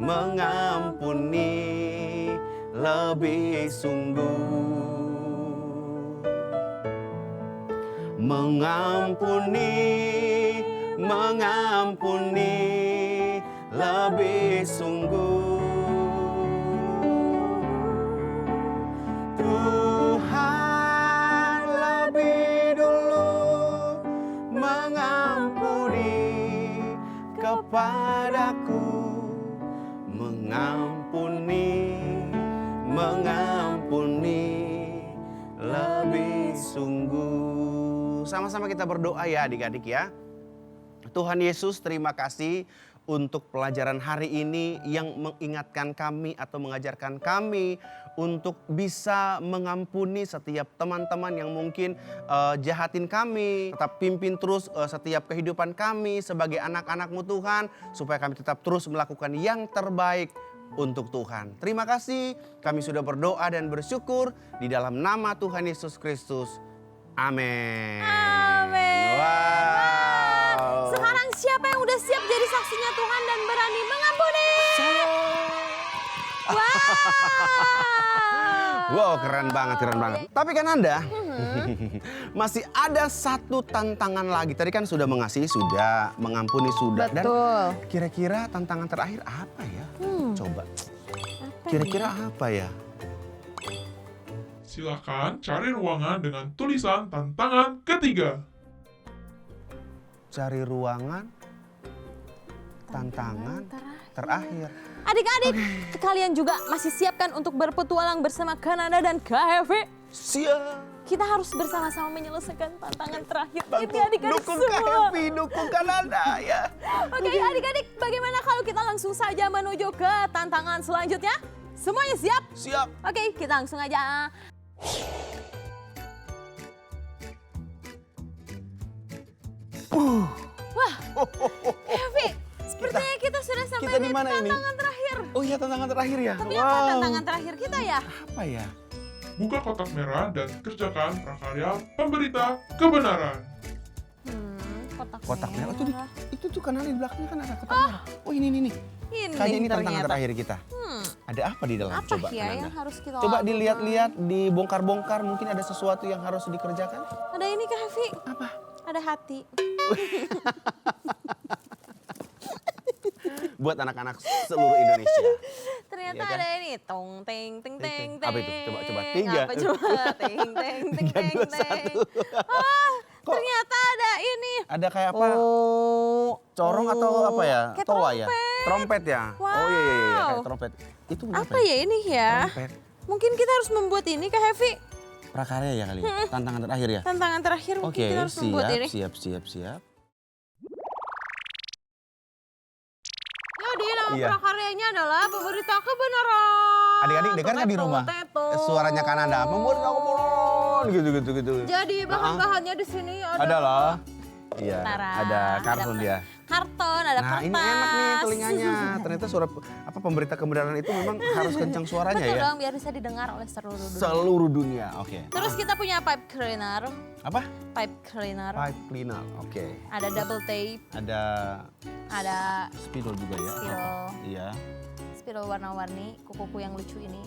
Mengampuni lebih sungguh. Mengampuni lebih sungguh. Tuhan lebih dulu mengampuni kepadaku, mengampuni lebih sungguh. Sama-sama kita berdoa ya adik-adik ya. Tuhan Yesus, terima kasih untuk pelajaran hari ini yang mengingatkan kami atau mengajarkan kami untuk bisa mengampuni setiap teman-teman yang mungkin jahatin kami. Tetap pimpin terus setiap kehidupan kami sebagai anak-anak-Mu Tuhan, supaya kami tetap terus melakukan yang terbaik untuk Tuhan. Terima kasih, kami sudah berdoa dan bersyukur di dalam nama Tuhan Yesus Kristus. Amin. Wow. Sekarang siapa yang udah siap jadi saksinya Tuhan dan berani mengampuni? Wow, keren banget. Tapi kan Anda, masih ada satu tantangan lagi. Tadi kan sudah mengasihi, sudah mengampuni, sudah. Betul. Dan kira-kira tantangan terakhir apa ya? Coba. Kira-kira apa ya? Silakan cari ruangan dengan tulisan tantangan ketiga. Cari ruangan, tantangan terakhir. Adik-adik, kalian juga masih siapkan untuk berpetualang bersama Kananda dan Kak Hevi? Siap. Kita harus bersama-sama menyelesaikan tantangan terakhir ini adik-adik Dukung semua. Kak Hevi, dukung Kananda ya. Oke, adik-adik, bagaimana kalau kita langsung saja menuju ke tantangan selanjutnya? Semuanya siap? Siap. Oke, kita langsung aja. Wah, Hevi, sepertinya kita sudah sampai kita di di mana ini? tantangan terakhir. Oh iya, tantangan terakhir ya. Tapi apa tantangan terakhir kita ya? Apa ya? Buka kotak merah dan kerjakan prakarya pemberita kebenaran. Kotak merah. Itu tuh kanan di belakangnya kan ada kotak merah. Oh ini. Ini Kayaknya ini tantangan ternyata. terakhir kita. Ada apa di dalam? Apa Coba ya Kananda. yang harus kita Coba lakukan? dilihat-lihat, dibongkar-bongkar. Mungkin ada sesuatu yang harus dikerjakan. Ada ini Kak Hevi. Apa? Ada hati. Buat anak-anak seluruh Indonesia. Ternyata Iya kan? ada ini tong teng teng teng teng. Apa itu? Coba 3. Apa coba teng teng teng teng teng. Ah, ternyata ada ini. Ada kayak apa? Corong atau apa ya? Kayak Toa ya? Trompet ya? Wow. Oh iya, kayak trompet. Itu Apa ya ini ya? Trompet. Mungkin kita harus membuat ini Kak Hevi. prakarya ya kali ya? Tantangan terakhir ya? Tantangan terakhir mungkin Oke, kita harus membuat ini. siap. Jadi nama Iya. prakaryanya adalah Pemberita Kebenaran. Adik-adik dengar nggak di rumah? Suaranya Kanada, membuat aku pulang gitu. Jadi bahan-bahannya di sini Adalah, iya, Tara, ada kartun dia. karton, ada Nah kertas. ini enak nih telinganya. Ternyata suara pemberita kebenaran itu memang harus kencang suaranya Betul ya. dong, biar bisa didengar oleh seluruh dunia. Seluruh dunia, oke. Terus kita punya pipe cleaner. Apa? Pipe cleaner. Pipe cleaner, oke. Ada double tape. Ada spidol juga ya. spidol. Iya. Spidol warna-warni, kuku-kuku yang lucu ini.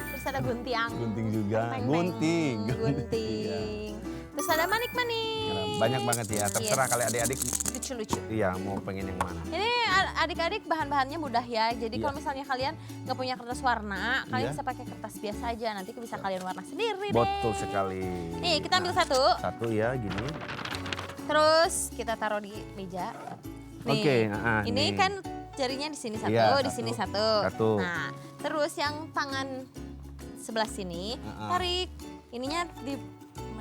Terus ada gunting. Gunting juga. Teng-teng. Gunting. Gunting. Terus ada manik-manik. Banyak banget ya. Terserah Yes. kali adik-adik. Lucu-lucu. Iya, mau pengen yang mana. Ini adik-adik bahan-bahannya mudah ya. Jadi Iya. kalau misalnya kalian nggak punya kertas warna, kalian Iya. bisa pakai kertas biasa aja. Nanti bisa kalian warna sendiri deh. Betul sekali. Nih, kita ambil satu. Satu ya, gini. Terus kita taruh di meja. Nih, Oke, ini nih. kan jarinya di sini satu, Iya, di sini satu. Satu. Nah, terus yang tangan sebelah sini tarik. Ininya di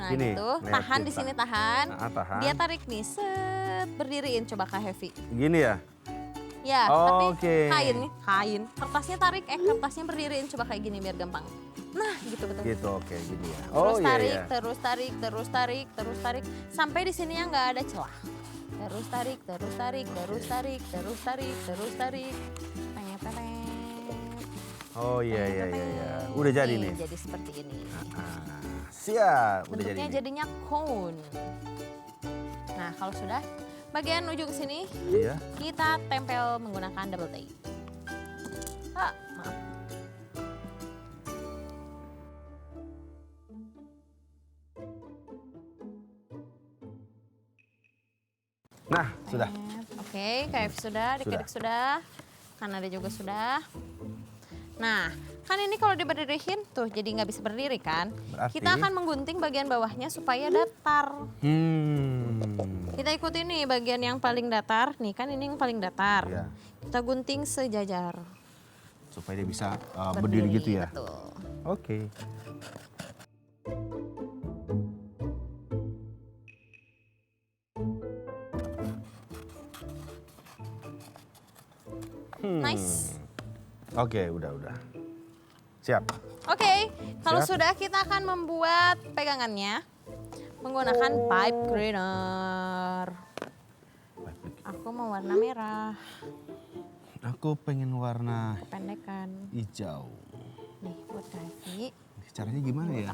Gini, gitu. lihat Tahan di kita. sini tahan. Tahan. Dia tarik nih, set, berdiriin coba Kak Heavy. Gini ya? Ya, tapi Oke. kain. Kertasnya tarik, kertasnya berdiriin coba kayak gini biar gampang. Nah, gitu betul. Gitu, oke, gini ya. Terus iya, tarik, iya. terus tarik, sampai di sini nggak ada celah. Terus tarik. Pengen. Oh iya. Udah jadi nih. Jadi seperti ini. Siap, udah jadi. Bentuknya nih. jadinya cone. Nah, kalau sudah bagian ujung sini Iya. kita tempel menggunakan double tape. Maaf. Nah, sudah. Oke, KF sudah, adik-adik sudah, Kanada juga sudah. Nah, kan ini kalau diberdiriin tuh jadi nggak bisa berdiri kan? Berarti? Kita akan menggunting bagian bawahnya supaya datar. Kita ikuti nih bagian yang paling datar. Nih kan ini yang paling datar. Iya. Kita gunting sejajar. Supaya dia bisa berdiri gitu ya. Betul. Oke. Nice. Oke, udah. Siap. Oke, kalau Siap. sudah kita akan membuat pegangannya menggunakan pipe cleaner. Aku mau warna merah, Aku pengen warna pendekan. hijau. Nih buat Kavi. Caranya gimana ya?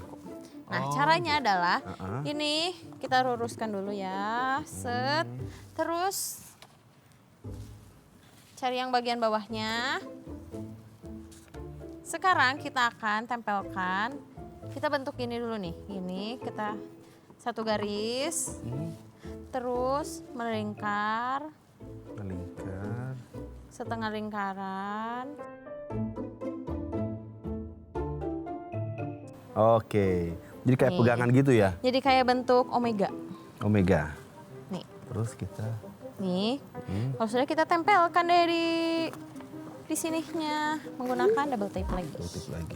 Nah, Oh, caranya adalah Uh-uh. ini kita luruskan dulu ya, set. Terus cari yang bagian bawahnya. Sekarang kita akan tempelkan. Kita bentuk ini dulu nih. Ini kita satu garis. Terus melingkar. Melingkar. Setengah lingkaran. Oke. Jadi kayak Nih. pegangan gitu ya? Jadi kayak bentuk omega. Omega. Nih. Terus kita Nih. Kalau sudah kita tempelkan dari di sininya menggunakan double tape lagi. tutup lagi.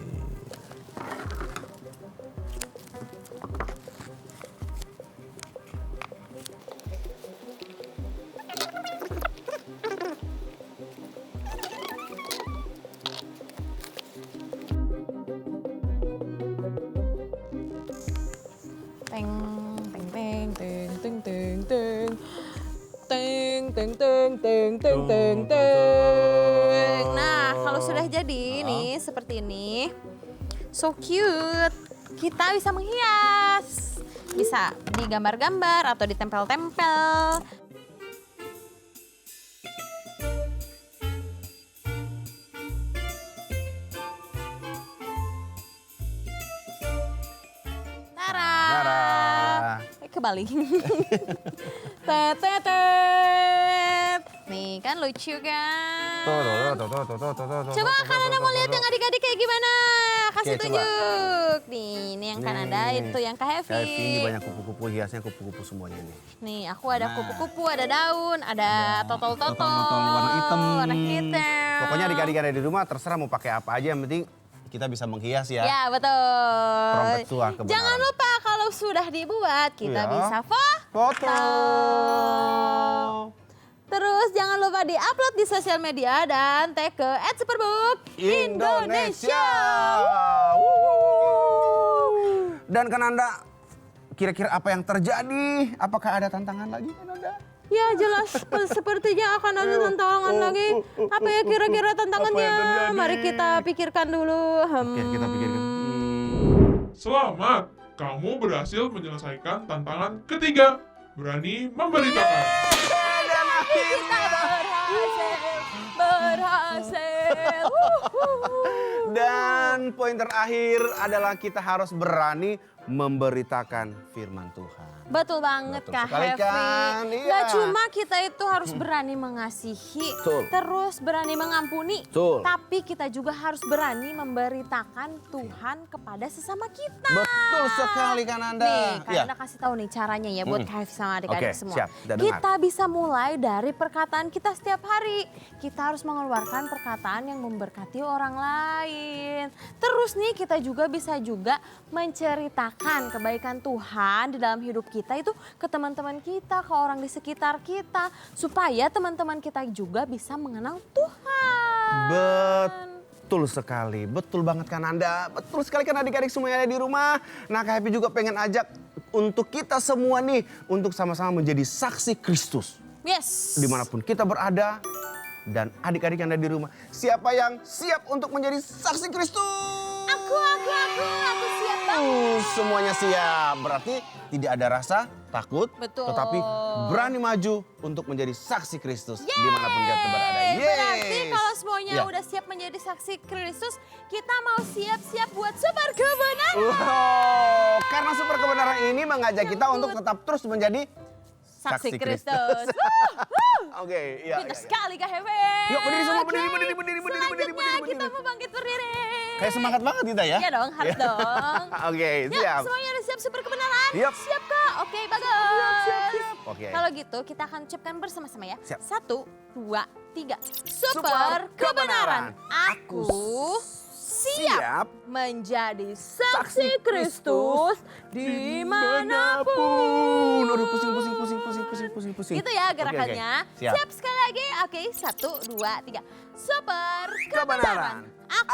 Teng teng teng teng teng teng teng. Teng teng teng teng teng teng teng. Nah, kalau sudah jadi nih seperti ini. So cute. Kita bisa menghias. Bisa digambar-gambar atau ditempel-tempel. Tara. Kebalik. Tetetet. Nih kan lucu kan? Coba Kanada mau lihat yang adik-adik kayak gimana? Kasih Oke, coba. tunjuk. Nih, ini yang Kanada, Nih. itu yang Kak Kayak ini Heavy. banyak kupu-kupu, hiasnya kupu-kupu semuanya nih. Nih, aku ada Nah. kupu-kupu, ada daun, ada totol-totol. Totol warna hitam. Warna hitam. Pokoknya adik-adik ada di rumah terserah mau pakai apa aja, yang penting kita bisa menghias ya. Ya, betul. Trompet suara kebenaran. Jangan lupa kalau sudah dibuat, kita Iya. bisa Foto. Terus jangan lupa di-upload di sosial media dan tag ke @superbook_Indonesia. Dan Kananda, kira-kira apa yang terjadi? Apakah ada tantangan lagi Kananda? Ya jelas, sepertinya akan ada tantangan lagi. Apa ya kira-kira tantangannya? Mari kita pikirkan dulu. Oke, kita pikirkan. Selamat, kamu berhasil menyelesaikan tantangan ketiga. Berani memberitakan. Kita berhasil. Dan poin terakhir adalah kita harus berani memberitakan firman Tuhan. Betul banget Betul Kak sekali Hefi. kan, iya. Gak cuma kita itu harus berani mengasihi, Betul. terus berani mengampuni, Betul. tapi kita juga harus berani memberitakan Tuhan kepada sesama kita. Betul sekali Kananda. Nih, Kak Iya. Anda kasih tahu nih caranya ya buat Kak Hefi sama adik-adik Oke, semua. siap. Dan Kita bisa mulai dari perkataan kita setiap hari. Kita harus mengeluarkan perkataan yang memberkati orang lain. Terus nih kita juga bisa menceritakan kebaikan Tuhan di dalam hidup kita itu ke teman-teman kita, ke orang di sekitar kita. Supaya teman-teman kita juga bisa mengenal Tuhan. Betul sekali, betul banget kan Anda. Betul sekali kan adik-adik semua yang ada di rumah. Nah Kak Happy juga pengen ajak untuk kita semua nih untuk sama-sama menjadi saksi Kristus. Yes. Dimanapun kita berada dan adik-adik yang ada di rumah. Siapa yang siap untuk menjadi saksi Kristus? Aku siap banget. Semuanya siap, berarti tidak ada rasa takut. Betul. Tetapi berani maju untuk menjadi saksi Kristus dimanapun kita berada. Berarti kalau semuanya Ya. udah siap menjadi saksi Kristus, kita mau siap-siap buat super kebenaran. Wow, karena super kebenaran ini mengajak kita untuk tetap terus menjadi Saksi Kristus. Oke, iya. Pintar sekali Kak Hefe. Yuk berdiri semua, Oke. berdiri. Selanjutnya kita mau bangkit berdiri. Kayak semangat banget kita ya. Iya dong, harus dong. Oke, Yuk, siap. semuanya udah siap super kebenaran? Siap. Siap Kak? Oke, bagus. Siap. Oke. Kalau gitu kita akan ucapkan bersama-sama ya. Siap. 1, 2, 3. Super kebenaran. Aku siap menjadi saksi Kristus dimanapun. Aduh, pusing. Gitu ya Oke, gerakannya. oke. Siap. Siap sekali lagi. Oke, 1, 2, 3. Super kebenaran.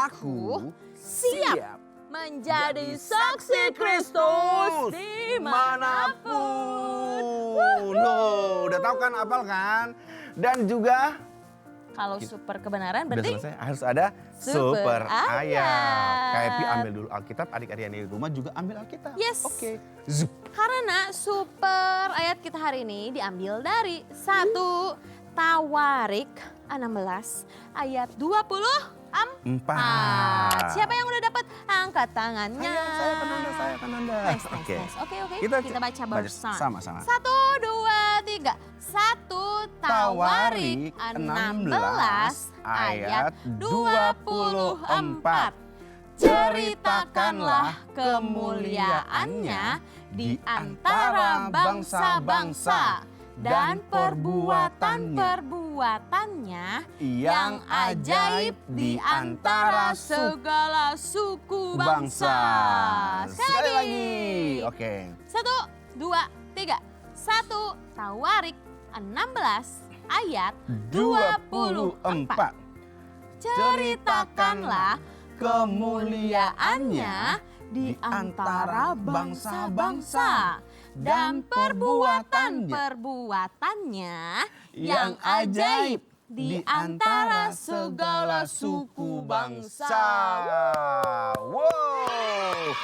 Aku siap menjadi saksi Kristus dimanapun. Loh, udah tahu kan, hafal kan? Dan juga Kalau super kebenaran udah berarti selesai, harus ada Super super ayat. ayat. Kak Happy ambil dulu Alkitab, adik-adik yang di rumah juga ambil Alkitab. Yes. Oke. Zup. karena super ayat kita hari ini diambil dari 1 Tawarik 16 ayat 24. Siapa yang udah dapat? Angkat tangannya. Saya akan Anda. Nice. Oke. Kita baca bersama. Sama-sama. 1, 2, 3. 1 Tawarik 16 ayat 24. Ceritakanlah kemuliaannya di antara bangsa-bangsa dan perbuatan-perbuatannya yang ajaib di antara segala suku bangsa. Sekali lagi. Oke. 1, 2, 3. 1 Tawarik 16 ayat 24. Ceritakanlah kemuliaannya di antara bangsa-bangsa dan perbuatan-perbuatannya yang ajaib di antara segala suku bangsa. Wow.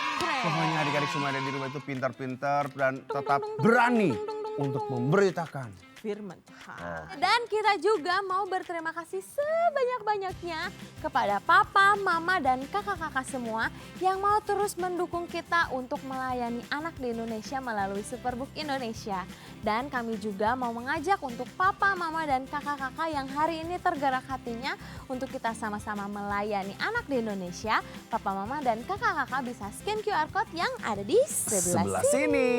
Pokoknya adik-adik semua ada di rumah itu pintar-pintar dan tetap berani untuk memberitakan firman Tuhan. Dan kita juga mau berterima kasih sebanyak-banyaknya kepada papa, mama, dan kakak-kakak semua yang mau terus mendukung kita untuk melayani anak di Indonesia melalui Superbook Indonesia. Dan kami juga mau mengajak untuk papa, mama, dan kakak-kakak yang hari ini tergerak hatinya untuk kita sama-sama melayani anak di Indonesia. Papa, mama, dan kakak-kakak bisa scan QR Code yang ada di sebelah sini.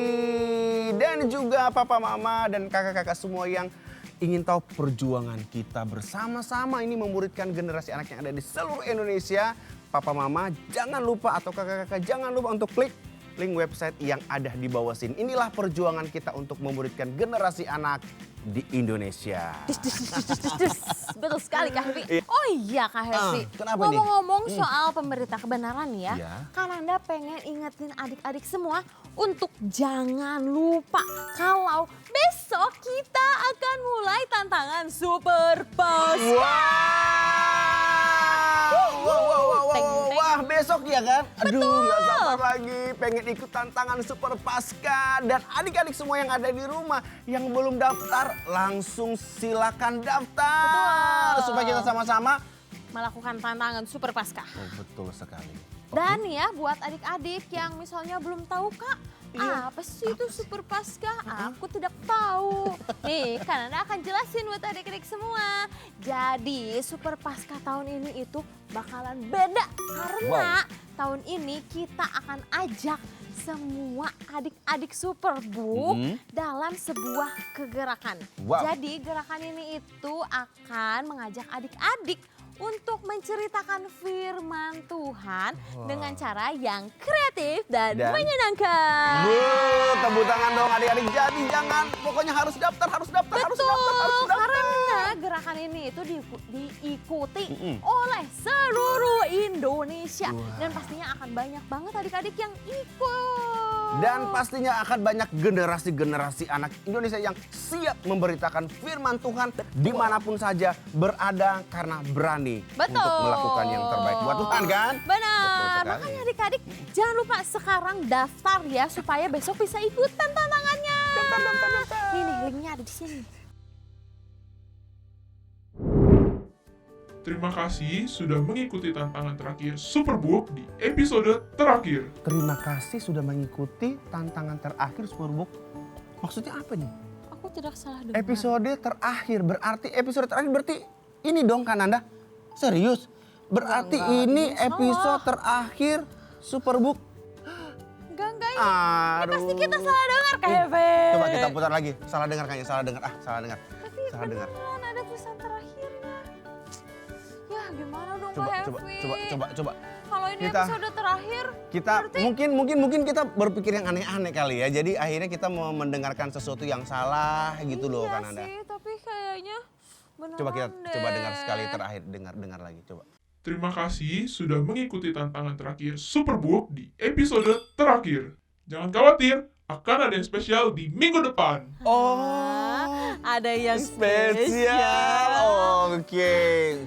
Dan juga papa, mama, dan kakak-kakak semua yang ingin tahu perjuangan kita bersama-sama ini memuridkan generasi anak yang ada di seluruh Indonesia. papa mama jangan lupa atau kakak-kakak jangan lupa untuk klik link website yang ada di bawah sini. Inilah perjuangan kita untuk memuridkan generasi anak di Indonesia. Betul sekali Kak Hefi. Oh iya Kak Hefi. Kenapa nih? Ngomong-ngomong soal pemberita kebenaran ya. Iya. Kananda pengen ingetin adik-adik semua untuk jangan lupa kalau besok kita akan mulai tantangan Super Pasca. Wah, besok ya kan? Aduh, nggak sabar lagi. Pengen ikut tantangan Super Pasca. Dan adik-adik semua yang ada di rumah yang belum daftar, langsung silakan daftar. Betul. Supaya kita sama-sama melakukan tantangan Super Pasca. Oh, betul sekali. Dan ya buat adik-adik yang misalnya belum tahu Kak, apa sih itu Super Pasca? Aku tidak tahu. Nih, Kananda akan jelasin buat adik-adik semua. Jadi Super Pasca tahun ini itu bakalan beda karena tahun ini kita akan ajak semua adik-adik Superbook dalam sebuah kegerakan. Jadi gerakan ini itu akan mengajak adik-adik untuk menceritakan firman Tuhan dengan cara yang kreatif dan menyenangkan. Tepuk tangan dong adik-adik. Jadi jangan, pokoknya harus daftar, harus daftar, harus daftar, harus daftar. Karena gerakan ini itu diikuti oleh seluruh Indonesia. Dan pastinya akan banyak banget adik-adik yang ikut. Dan pastinya akan banyak generasi-generasi anak Indonesia yang siap memberitakan firman Tuhan dimanapun saja berada karena berani untuk melakukan yang terbaik buat Tuhan kan? Benar, makanya adik-adik jangan lupa sekarang daftar ya supaya besok bisa ikutan tantangannya. Ini linknya ada di sini. Terima kasih sudah mengikuti tantangan terakhir Superbook di episode terakhir. Terima kasih sudah mengikuti tantangan terakhir Superbook. Maksudnya apa nih? Aku tidak salah dengar. Episode terakhir berarti ini dong Kananda? Serius? Berarti ini episode terakhir Superbook. Enggak ini pasti kita salah dengar Kak Hefe. Coba kita putar lagi. Salah dengar kayaknya, salah dengar. Salah dengar. Tapi beneran ada tulisan terakhirnya. Ya gimana dong Kak Hefi? Coba. Kalau ini episode terakhir, kita mungkin kita berpikir yang aneh-aneh kali ya. Jadi akhirnya kita mau mendengarkan sesuatu yang salah gitu loh Kananda. Iya sih, tapi kayaknya beneran Coba kita coba dengar sekali terakhir, dengar lagi coba. Terima kasih sudah mengikuti tantangan terakhir Superbook di episode terakhir. Jangan khawatir, akan ada yang spesial di minggu depan. Ada yang spesial. Oke.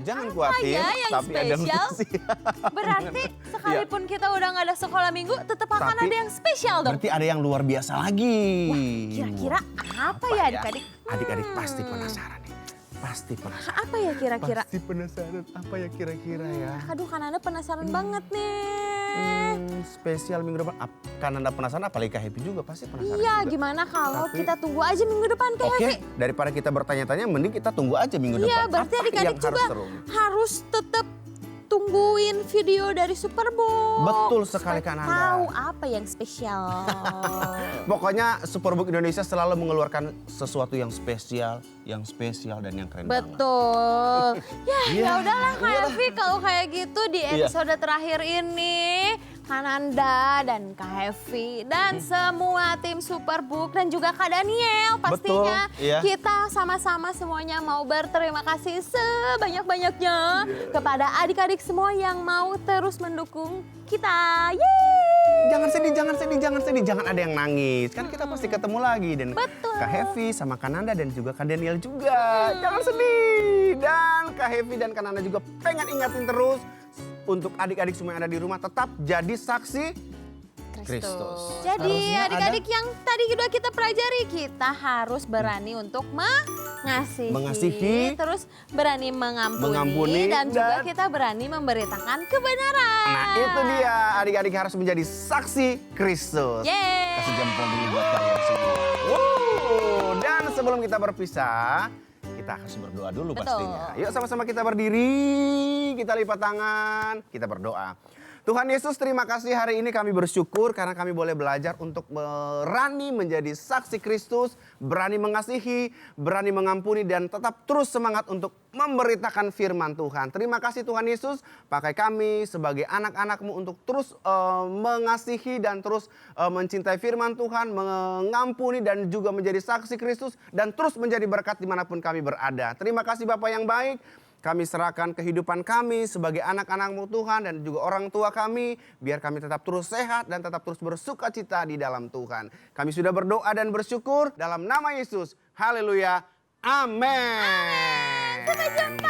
Jangan khawatir, yang tapi ada yang spesial? spesial. Berarti sekalipun kita udah nggak ada sekolah minggu, tetap akan ada yang spesial dong. Berarti ada yang luar biasa lagi. Wah, kira-kira apa ya adik-adik? Adik-adik pasti penasaran nih. Pasti penasaran. Apa ya kira-kira? Pasti penasaran. Apa ya kira-kira ya? Aduh, Kananda penasaran banget nih. Spesial minggu depan. Kananda penasaran, apalagi Kak Happy juga pasti penasaran. Iya, juga. gimana kalau Tapi- kita tunggu aja minggu depan Kak Happy? Daripada kita bertanya-tanya, mending kita tunggu aja minggu depan. Iya, berarti Apa adik-adik yang juga seru? harus tetap tungguin video dari Superbook. Betul sekali supaya Kananda. tahu apa yang spesial. Pokoknya Superbook Indonesia selalu mengeluarkan sesuatu yang spesial dan yang keren banget. Betul. Ya Iya, udahlah Kak Evi, kalau kayak gitu di episode terakhir ini Kananda dan Kak Hefi dan semua tim Superbook dan juga Kak Daniel pastinya kita sama-sama semuanya mau berterima kasih sebanyak-banyaknya kepada adik-adik semua yang mau terus mendukung kita. Yeay! Jangan sedih, jangan ada yang nangis. Kan kita pasti ketemu lagi dan Kak Hefi sama Kananda dan juga Kak Daniel juga. Jangan sedih. Dan Kak Hefi dan Kananda juga pengen ingatin terus untuk adik-adik semua yang ada di rumah tetap jadi saksi Kristus. Jadi adik-adik yang tadi udah kita pelajari, kita harus berani untuk mengasihi, terus berani mengampuni dan juga kita berani memberitakan kebenaran. Nah itu dia, adik-adik harus menjadi saksi Kristus. Kasih jempol dulu buat kalian semua. Dan sebelum kita berpisah, kita harus berdoa dulu pastinya. Yuk sama-sama kita berdiri, kita lipat tangan, kita berdoa. Tuhan Yesus, terima kasih hari ini kami bersyukur karena kami boleh belajar untuk berani menjadi saksi Kristus, berani mengasihi, berani mengampuni, dan tetap terus semangat untuk memberitakan firman Tuhan. Terima kasih Tuhan Yesus, pakai kami sebagai anak-anak-Mu untuk terus mengasihi dan terus mencintai firman Tuhan, mengampuni dan juga menjadi saksi Kristus, dan terus menjadi berkat dimanapun kami berada. Terima kasih Bapa yang baik. Kami serahkan kehidupan kami sebagai anak-anak-Mu Tuhan dan juga orang tua kami. Biar kami tetap terus sehat dan tetap terus bersuka cita di dalam Tuhan. Kami sudah berdoa dan bersyukur dalam nama Yesus. Haleluya. Amin. Sampai jumpa.